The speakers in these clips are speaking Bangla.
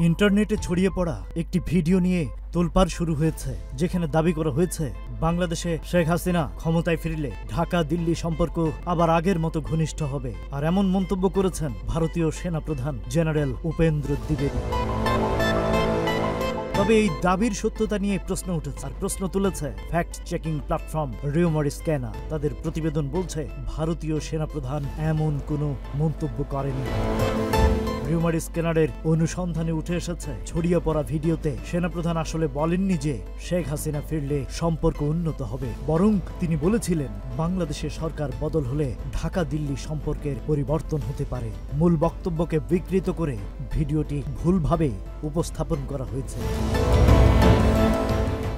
ইন্টারনেটে ছড়িয়ে পড়া একটি ভিডিও নিয়ে তোলপাড় শুরু হয়েছে, যেখানে দাবি করা হয়েছে বাংলাদেশে শেখ হাসিনা ক্ষমতায় ফিরলে ঢাকা দিল্লি সম্পর্ক আবার আগের মতো ঘনিষ্ঠ হবে। আর এমন মন্তব্য করেছেন ভারতীয় সেনাপ্রধান জেনারেল উপেন্দ্র দ্বিবেদী। তবে এই দাবির সত্যতা নিয়ে প্রশ্ন উঠেছে, আর প্রশ্ন তুলেছে fact checking platform rumour scanner. তাদের প্রতিবেদন বলছে ভারতীয় সেনাপ্রধান এমন কোনো মন্তব্য করেনি। রিউমার স্ক্যানারের অনুসন্ধানে উঠে এসেছে, ছড়িয়ে পড়া ভিডিওতে সেনাপ্রধান আসলে বলেননি যে শেখ হাসিনা ফিরলে সম্পর্ক উন্নত হবে, বরং তিনি বলেছিলেন বাংলাদেশে সরকার বদল হলে ঢাকা দিল্লি সম্পর্কের পরিবর্তন হতে পারে। মূল বক্তব্যকে বিকৃত করে ভিডিওটি ভুলভাবে উপস্থাপন করা হয়েছে।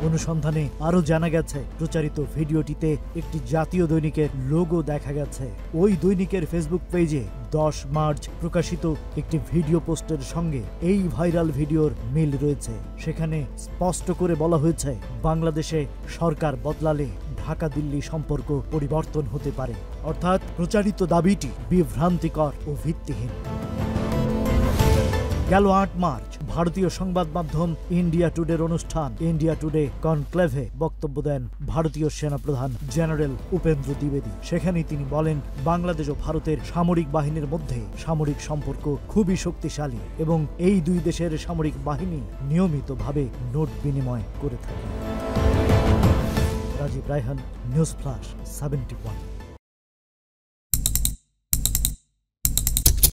অনুসন্ধানে আরো জানা গেছে, প্রচারিত ভিডিওটিতে একটি জাতীয় দৈনিকের লোগো দেখা গেছে। ওই দৈনিকের ফেসবুক পেজে 10 মার্চ প্রকাশিত একটি ভিডিও পোস্টের সঙ্গে এই ভাইরাল ভিডিওর মিল রয়েছে। সেখানে স্পষ্ট করে বলা হয়েছে বাংলাদেশে সরকার বদলালে ঢাকা দিল্লি সম্পর্ক পরিবর্তন হতে পারে। অর্থাৎ প্রচারিত দাবিটি বিভ্রান্তিকর ও ভিত্তিহীন। গেল 8 মার্চ ভারতীয় সংবাদ মাধ্যম ইন্ডিয়া টুডের অনুষ্ঠান ইন্ডিয়া টুডে কনক্লেভে বক্তব্য দেন ভারতীয় সেনাপ্রধান জেনারেল উপেন্দ্র দ্বিবেদী। সেখানেই তিনি বলেন, বাংলাদেশ ও ভারতের সামরিক বাহিনীর মধ্যে সামরিক সম্পর্ক খুবই শক্তিশালী এবং এই দুই দেশের সামরিক বাহিনী নিয়মিতভাবে নোট বিনিময় করে থাকে। Rajib Raihan, news flash 71।